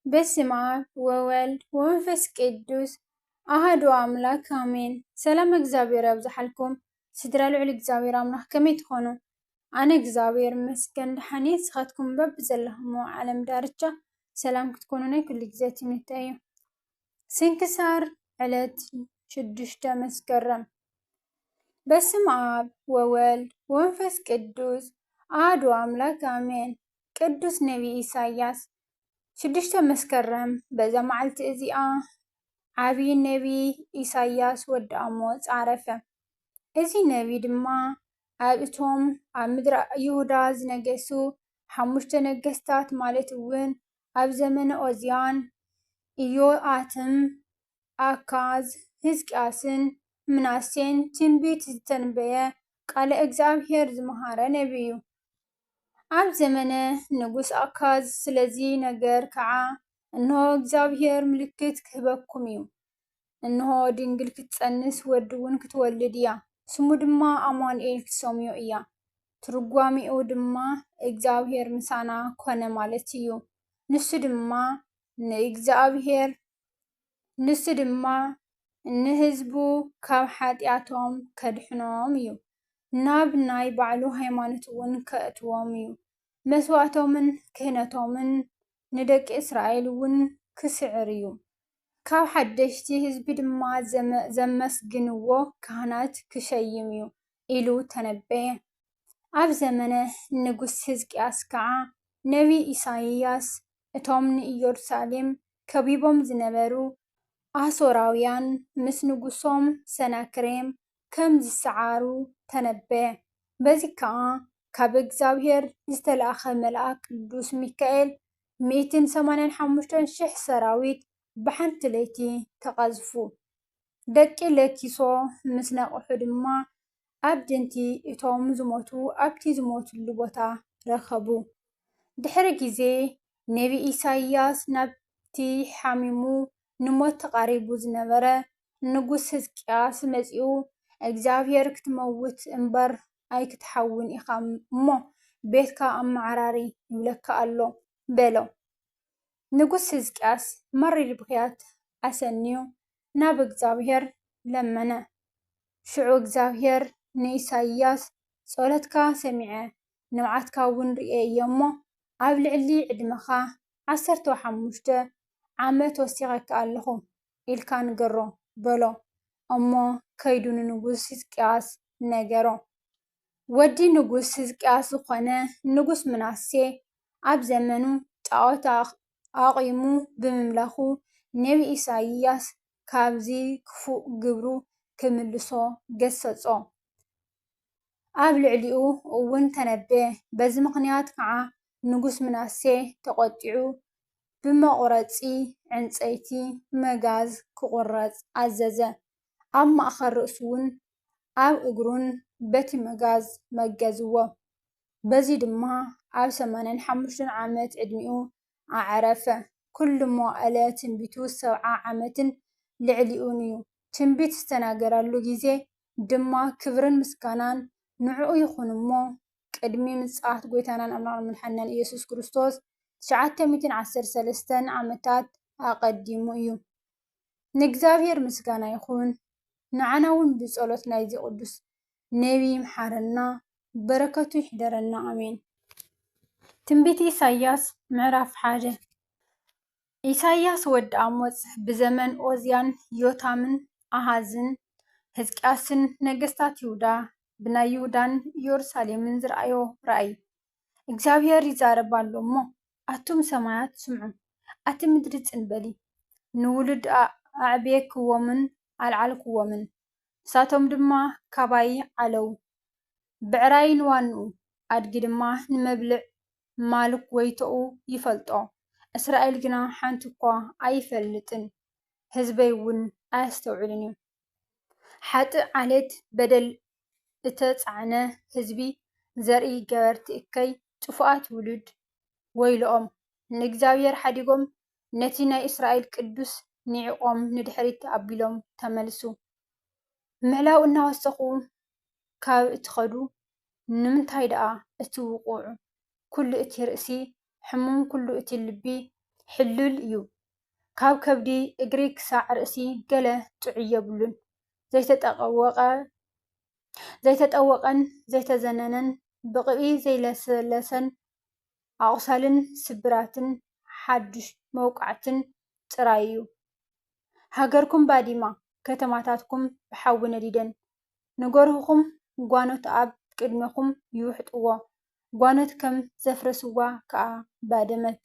በስመ አብ ወወልድ ወመንፈስ ቅዱስ አሐዱ አምላክ አሜን። ሰላም እግዚአብሔር ያብዛሓልኩም ስድራ ልዑል እግዚአብሔር አምላክ ከመይ ትኾኑ? ኣነ እግዚአብሔር ይመስገን ደሓን እየ። ንስኻትኩም በብዘለኹምዎ ዓለም ዳርቻ ሰላም ክትኮኑ ናይ ኩሉ ግዜ ትምኒተይ እዩ። ስንክሳር ዕለት 6 መስከረም። በስመ አብ ወወልድ ወመንፈስ ቅዱስ አሐዱ አምላክ አሜን። ቅዱስ ነቢይ ኢሳያስ 6 መስከረም በዛ መዓልቲ እዚኣ ዓብይ ነቢይ ኢሳያስ ወዲ አሞጽ ዓረፈ። እዚ ነቢይ ድማ ኣብ እቶም ኣብ ምድሪ ይሁዳ ዝነገሱ 5 ነገስታት ማለት እውን ኣብ ዘመነ ኦዝያን፣ ኢዮአታም፣ ኣካዝ፣ ሕዝቅያስን ምናሴን ትንቢት ዝተንበየ ቃለ እግዚአብሔር ዝመሃረ ነቢይ እዩ። ኣብ ዘመነ ንጉስ ኣካዝ ስለዚ ነገር ከዓ እንሆ እግዚአብሔር ምልክት ክህበኩም እዩ፣ እንሆ ድንግል ክትጸንስ ወዲ እውን ክትወልድ እያ፣ ስሙ ድማ አማኑኤል ክትሰምዮ እያ። ትርጓሚኡ ድማ እግዚአብሔር ምሳና ኮነ ማለት እዩ። ንሱ ድማ ንህዝቡ ካብ ሓጢአቶም ከድሕኖም እዩ፣ ናብ ናይ ባዕሉ ሃይማኖት እውን ከእትዎም እዩ። መስዋዕቶምን ክህነቶምን ንደቂ እስራኤል እውን ክስዕር እዩ። ካብ ሓደሽቲ ህዝቢ ድማ ዘመስግንዎ ካህናት ክሸይም እዩ ኢሉ ተነበየ። ኣብ ዘመነ ንጉስ ሕዝቅያስ ከዓ ነቢይ ኢሳይያስ እቶም ንኢየሩሳሌም ከቢቦም ዝነበሩ ኣሶራውያን ምስ ንጉሶም ሰናክሬም ከም ዝሰዓሩ ተነበየ። በዚ ከዓ ካብ እግዚአብሔር ዝተላእኸ መልአክ ቅዱስ ሚካኤል 185,000 ሰራዊት ብሓንቲ ለይቲ ተቐዝፉ። ደቂ ለኪሶ ምስ ነቕሑ ድማ ኣብ ድንቲ እቶም ዝሞቱ ኣብቲ ዝሞቱሉ ቦታ ረኸቡ። ድሕሪ ግዜ ነቢይ ኢሳይያስ ናብቲ ሓሚሙ ንሞት ተቃሪቡ ዝነበረ ንጉስ ሕዝቅያስ መጺኡ እግዚአብሔር ክትመውት እምበር ኣይክትሓውን ኢኻ እሞ ቤትካ ኣመዓራሪ ይብለካ ኣሎ በሎ። ንጉስ ሕዝቅያስ መሪር ብኽያት ኣሰንዩ ናብ እግዚአብሔር ለመነ። ሽዑ እግዚአብሔር ንኢሳይያስ ጸሎትካ ሰሚዐ ንብዓትካ እውን ርኤ እየ እሞ ኣብ ልዕሊ ዕድመኻ 15 ዓመት ወሲኸካ ኣለኹ ኢልካ ንገሮ በሎ እሞ ከይዱ ንንጉስ ሕዝቅያስ ነገሮ። ወዲ ንጉስ ሕዝቅያስ ዝኾነ ንጉስ ምናሴ ኣብ ዘመኑ ጣዖት ኣቑይሙ ብምምላኹ ነቢይ ኢሳይያስ ካብዚ ክፉእ ግብሩ ክምልሶ ገሰጾ። ኣብ ልዕሊኡ እውን ተነበየ። በዚ ምኽንያት ከዓ ንጉስ ምናሴ ተቆጢዑ ብመቁረፂ ዕንፀይቲ መጋዝ ክቁረፅ ኣዘዘ። ኣብ ማእኸል ርእሱ እውን ኣብ እግሩን በቲ መጋዝ መገዝዎ። በዚ ድማ ኣብ 85 ዓመት ዕድሚኡ ኣዕረፈ። ኩሉ መዋዕለ ትንቢቱ 70 ዓመትን ልዕሊኡን እዩ። ትንቢት ዝተናገረሉ ግዜ ድማ ክብርን ምስጋናን ንዕኡ ይኹን እሞ ቅድሚ ምጽኣት ጎይታናን ኣምላኽን መድሓኒትናን ኢየሱስ ክርስቶስ 913 ዓመታት ኣቐዲሙ እዩ። ንእግዚአብሔር ምስጋና ይኹን። ንዓና እውን ብጸሎት ናይዚ ቅዱስ ነቢይ ይምሓረና፣ በረከቱ ይሕደረና ኣሜን። ትንቢት ኢሳይያስ ምዕራፍ 1። ኢሳይያስ ወዲ አሞጽ ብዘመን ኦዝያን፣ ዮታምን፣ ኣሃዝን፣ ሕዝቅያስን ነገስታት ይሁዳ ብናይ ይሁዳን ኢየሩሳሌምን ዝረአዮ ራእይ። እግዚአብሔር ይዛረብ ኣሎ እሞ ኣቱም ሰማያት ስምዑ፣ ኣቲ ምድሪ ጽንበሊ። ንውሉድ ኣዕብየክዎምን ኣልዓልክዎምን፣ ንሳቶም ድማ ካባይ ዓለው። ብዕራይ ንዋኑኡ ኣድጊ ድማ ንመብልዕ ማልክ ወይቶኡ ይፈልጦ። እስራኤል ግና ሓንቲ እኳ ኣይፈልጥን፣ ህዝበይ እውን ኣያስተውዕልን እዩ። ሓጥእ ዓሌት በደል እተጻዕነ ህዝቢ ዘርኢ ገበርቲ እከይ ጥፉኣት ውሉድ ወይሎኦም። ንእግዚአብሔር ሓዲጎም ነቲ ናይ እስራኤል ቅዱስ ኒዕቆም ንድሕሪት ኣቢሎም ተመልሱ። ምዕላው እናወሰኹ ካብ እትኸዱ ንምንታይ ደኣ እቲ ውቁዕ ኩሉ እቲ ርእሲ ሕሙም ኩሉ እቲ ልቢ ሕልል እዩ ካብ ከብዲ እግሪ ክሳዕ ርእሲ ገለ ጥዑይ የብሉን ዘይተጠወቐን ዘይተዘነነን ብቕቢ ዘይለሰለሰን ኣቑሳልን ስብራትን ሓዱሽ መውቃዕትን ጥራይ እዩ። ሃገርኩም ባዲማ ከተማታትኩም ብሓዊ ነዲደን ንጎርሁኹም ጓኖት ኣብ ቅድሚኹም ይውሕጥዎ ጓኖት ከም ዘፍረስዋ ከዓ ባደመት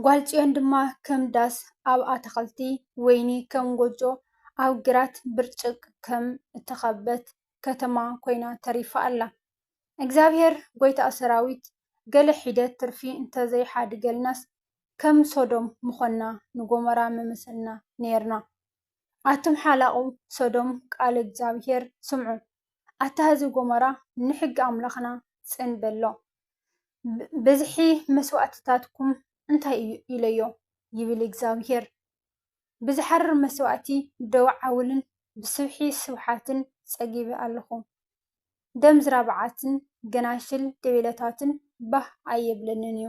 ጓል ጽዮን ድማ ከም ዳስ ኣብ ኣታኽልቲ ወይኒ ከም ጎጆ ኣብ ግራት ብርጭቅ ከም እትኸበት ከተማ ኮይና ተሪፋ ኣላ። እግዚአብሔር ጎይታ ሰራዊት ገለ ሒደት ትርፊ እንተዘይሓድገልናስ ከም ሶዶም ምኾና ንጎመራ መመሰልና ነርና። ኣቱም ሓላቑ ሶዶም ቃል እግዚአብሔር ስምዑ ኣታህዚ ጎመራ ንሕጊ ኣምላኽና ጽንበሎ ብዝሒ መስዋዕትታትኩም እንታይ ኢለዮ ይብል እግዚአብሔር ብዝሐርር መስዋዕቲ ደውዓውልን ብስብሒ ስብሓትን ጸጊበ ኣለኹ ደም ዝራብዓትን ገናሽል ደቤለታትን ባህ ኣየብለንን እዩ።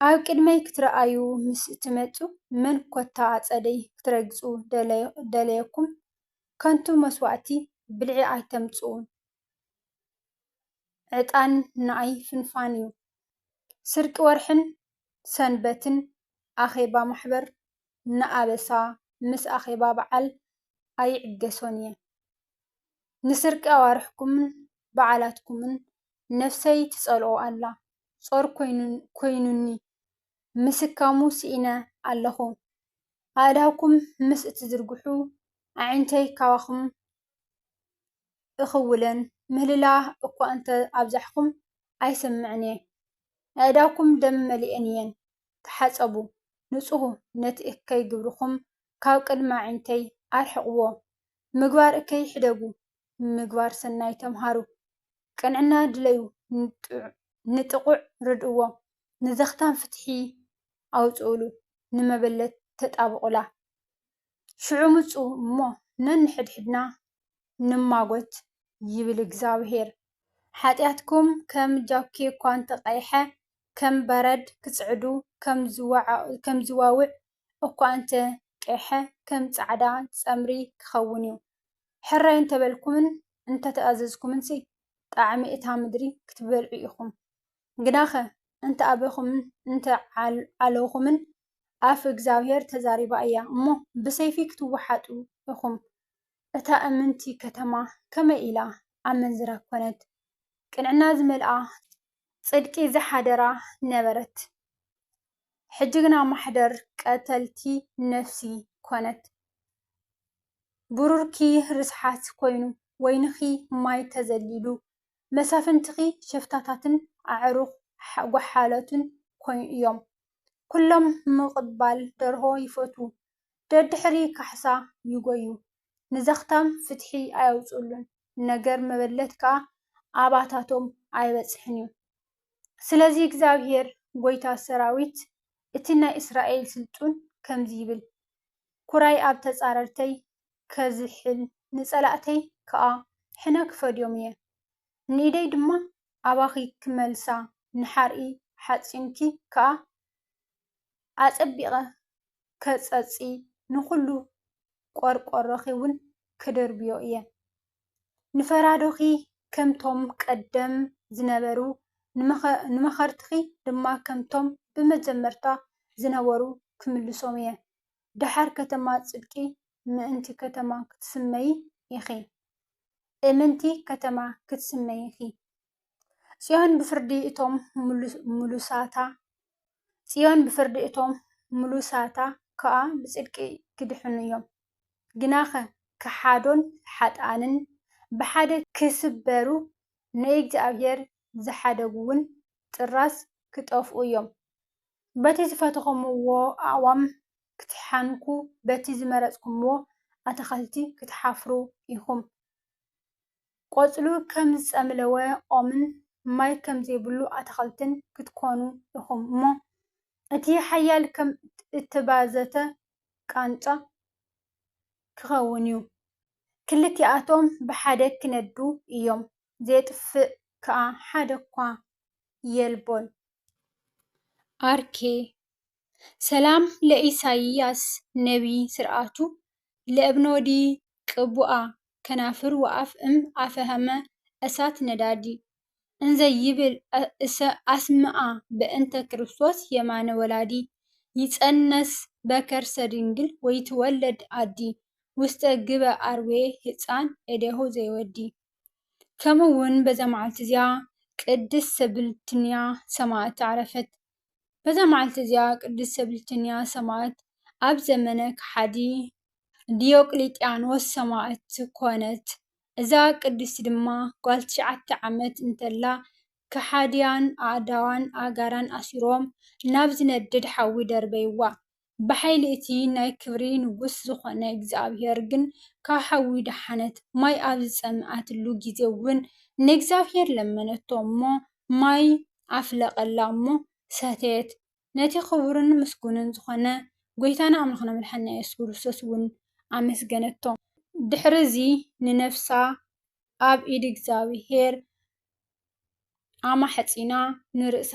ኣብ ቅድመይ ክትረኣዩ ምስ እትመጹ መን ኮታ ኣጸደይ ክትረግጹ ደለየኩም ከንቱ መስዋዕቲ ብልዒ ኣይተምጽኡን ዕጣን ንኣይ ፍንፋን እዩ። ስርቂ ወርሕን ሰንበትን ኣኼባ ማሕበር ንኣበሳ ምስ ኣኼባ በዓል ኣይዕገሶን እየ። ንስርቂ ኣዋርሕኩምን በዓላትኩምን ነፍሰይ ትጸልኦ ኣላ ጾር ኮይኑኒ ምስካሙ ስኢነ ኣለኹ ኣእዳውኩም ምስ እትዝርግሑ ኣዒንተይ ካባኹም እኽውለን ምህልላ እኳ እንተ ኣብዛሕኩም ኣይሰምዕን እየ። ኣእዳውኩም ደም መሊአን እየን ተሓጸቡ ንጹህ ነቲ እከይ ግብርኹም ካብ ቅድሚ ኣዒንተይ ኣርሕቕዎ ምግባር እከይ ሕደጉ ምግባር ሰናይ ተምሃሩ ቅንዕና ድለዩ ንጥቑዕ ርድእዎ ንዘኽታም ፍትሒ ኣውፅኡሉ ንመበለት ተጣብቑላ ሽዑ ምፁ እሞ ነንሕድሕድና ንማጎት ይብል እግዚአብሔር። ሓጢአትኩም ከም ጃውኪ እኳ እንተቀይሐ ከም በረድ ክጽዕዱ ከም ዝዋውዕ እኳ እንተ ቀይሐ ከም ጻዕዳ ጸምሪ ክኸውን እዩ። ሕራይ እንተበልኩምን እንተተኣዘዝኩምን ጣዕሚ እታ ምድሪ ክትበልዑ ኢኹም። ግናኸ እንተ ኣበኹምን እንተ ዓለውኹምን ኣፍ እግዚአብሔር ተዛሪባ እያ እሞ ብሰይፊ ክትወሓጡ ኢኹም። እታ እምንቲ ከተማ ከመይ ኢላ ኣመንዝራ ኮነት ቅንዕና ዝመልኣ ጽድቂ ዝሓደራ ነበረት ሕጅግና ማሕደር ቀተልቲ ነፍሲ ኮነት። ብሩርኪ ርስሓት ኮይኑ ወይንኺ ማይ ተዘሊሉ መሳፍንትኺ ሸፍታታትን ኣዕሩኽ ጓሓለቱን እዮም። ኩሎም ምቕባል ደርሆ ይፈትዉ ደድሕሪ ካሕሳ ይጎዩ ንዘኽታም ፍትሒ ኣያውፅሉን ነገር መበለት ከዓ ኣባታቶም ኣይበጽሕን እዩ። ስለዚ እግዚአብሔር ጎይታ ሰራዊት እቲ ናይ እስራኤል ስልጡን ከምዚ ይብል ኩራይ ኣብ ተጻረርተይ ከዝሕል ንጸላእተይ ከዓ ሕነ ክፈድዮም እየ ንኢደይ ድማ ኣባኺ ክመልሳ ንሓርኢ ሓፂንኪ ከዓ ኣጸቢቐ ከጸጺ ንኹሉ ቆርቆሮኺ እውን ክደርብዮ እየ ንፈራዶኺ ከምቶም ቀደም ዝነበሩ ንመኸርትኺ ድማ ከምቶም ብመጀመርታ ዝነበሩ ክምልሶም እየ። ድሓር ከተማ ጽድቂ ምእንቲ ከተማ ክትስመይ ኢኺ እምንቲ ከተማ ክትስመይ ኢኺ ጽዮን ብፍርዲ እቶም ሙሉሳታ ከዓ ብጽድቂ ክድሕኑ እዮም። ግናኸ ክሓዶን ሓጣንን ብሓደ ክስበሩ ንእግዚአብሔር ዝሓደጉውን ጥራስ ክጠፍኡ እዮም። በቲ ዝፈተኹምዎ ኣዕዋም ክትሓንኩ በቲ ዝመረጽኩምዎ ኣታኽልቲ ክትሓፍሩ ኢኹም። ቆጽሉ ከም ዝጸምለወ ኦምን ማይ ከም ዘይብሉ ኣታኽልትን ክትኮኑ ኢኹም እሞ እቲ ሓያል ከም እትባዘተ ቃንጫ ክኸውን እዩ። ክልቲኣቶም ብሓደ ክነዱ እዮም ዘየጥፍእ ከዓ ሓደ እኳ የልቦን። ኣርኬ ሰላም ለኢሳይያስ ነቢይ ስርዓቱ ለእብኖዲ ቅቡአ ከናፍር ወአፍ አፈሃመ እሳት ነዳዲ እንዘይብል አስምአ በእንተ ክርስቶስ የማነ ወላዲ ይጸነስ በከርሰ ድንግል ወይትወለድ አዲ ውስተ ግበ አርዌ ህፃን እዴሆ ዘይወዲ ከምውን በዛ መዓልቲ እዚያ ቅድስት ሰብልትንያ ሰማዕት ዓረፈት። በዛ መዓልቲ እዚያ ቅድስት ሰብልትንያ ሰማዕት ኣብ ዘመነ ከሓዲ ዲዮቅልጥያኖስ ሰማዕት ኮነት። እዛ ቅድስቲ ድማ ጓል 9 ዓመት እንተላ ከሓድያን ኣእዳዋን ኣጋራን ኣሲሮም ናብ ዝነድድ ሓዊ ደርበይዋ። ብሓይሊ እቲ ናይ ክብሪ ንጉስ ዝኾነ እግዚኣብሔር ግን ካብ ሓዊ ደሓነት። ማይ ኣብ ዝፀምኣትሉ ግዜ እውን ንእግዚኣብሔር ለመነቶ እሞ ማይ ኣፍለቐላ እሞ ሰተየት። ነቲ ክቡርን ምስጉንን ዝኾነ ጎይታና ኣምላኽና መድሓኒና ኢየሱስ ክርስቶስ እውን ኣመስገነቶ። ድሕሪ እዚ ንነፍሳ ኣብ ኢድ እግዚኣብሔር ኣማሕፂና ንርእሳ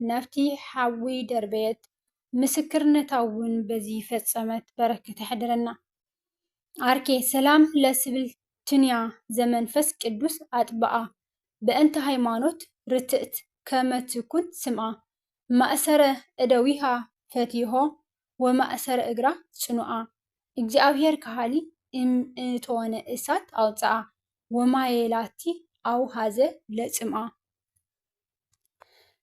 ናብቲ ሓዊ ደርበየት። ምስክርነታ እውን በዚ ፈፀመት። በረከት ይሕድረና። አርኬ ሰላም ለስብልትንያ ዘመንፈስ ቅዱስ አጥብአ በእንተ ሃይማኖት ርትዕት ከመትኩን ስምአ ማእሰረ እደዊሃ ፈቲሆ ወማእሰረ እግራ ጽኑዓ እግዚአብሔር ካሃሊ እቶነ እሳት አውፅአ ወማየላቲ አውሃዘ ለጽምአ።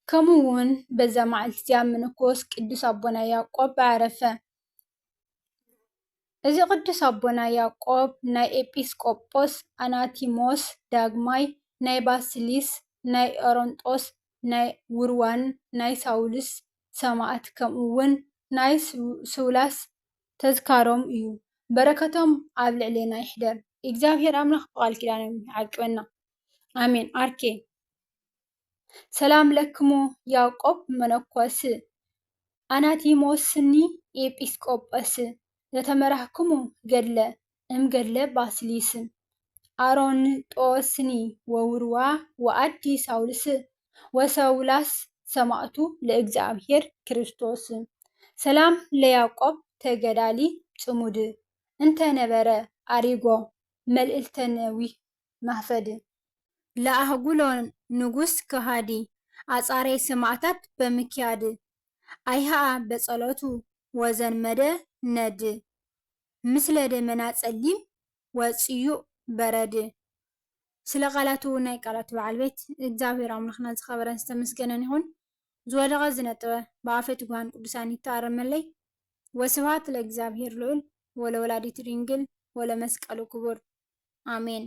ከምኡውን በዛ መዓልቲ እዚያ መነኮስ ቅዱስ ኣቦና ያዕቆብ ዓረፈ። እዚ ቅዱስ ኣቦና ያዕቆብ ናይ ኤጲስቆጶስ ኣናቲሞስ ዳግማይ ናይ ባስሊስ ናይ ኦሮንጦስ ናይ ውርዋን ናይ ሳውልስ ሰማዕት ከምኡውን ናይ ስውላስ ተዝካሮም እዩ። በረከቶም ኣብ ልዕልና ይሕደር። እግዚአብሔር ኣምላኽ ብቃል ኪዳኖም ይዓቅበና አሜን። አርኬ ሰላም ለክሙ ያዕቆብ መነኮስ አናቲሞስኒ ኤጲስቆጶስ ዘተመራህክሙ ገድለ እምገድለ ባስሊስ አሮንጦስኒ ወውርዋ ወአዲ ሳውልስ ወሰውላስ ሰማዕቱ ለእግዚአብሔር ክርስቶስ። ሰላም ለያዕቆብ ተገዳሊ ጽሙድ እንተነበረ አሪጎ መልእልተ ነዊህ ማህፈድ ለአህጉሎ ንጉስ ከሃዲ አጻሬ ሰማዕታት በምክያድ አይሃ በጸሎቱ ወዘንመደ ነድ ምስለ ደመና ጸሊም ወጽዩ በረድ። ስለ ቃላቱ ናይ ቃላቱ በዓል ቤት እግዚአብሔር አምላኽና ዝኸበረን ዝተመስገነን ይሁን። ዝወደቐ ዝነጥበ ብኣፈ ትጉሃን ቅዱሳን ይተኣረመለይ። ወስብሐት ለእግዚአብሔር ልዑል ወለወላዲቱ ድንግል ወለመስቀሉ ክቡር አሜን።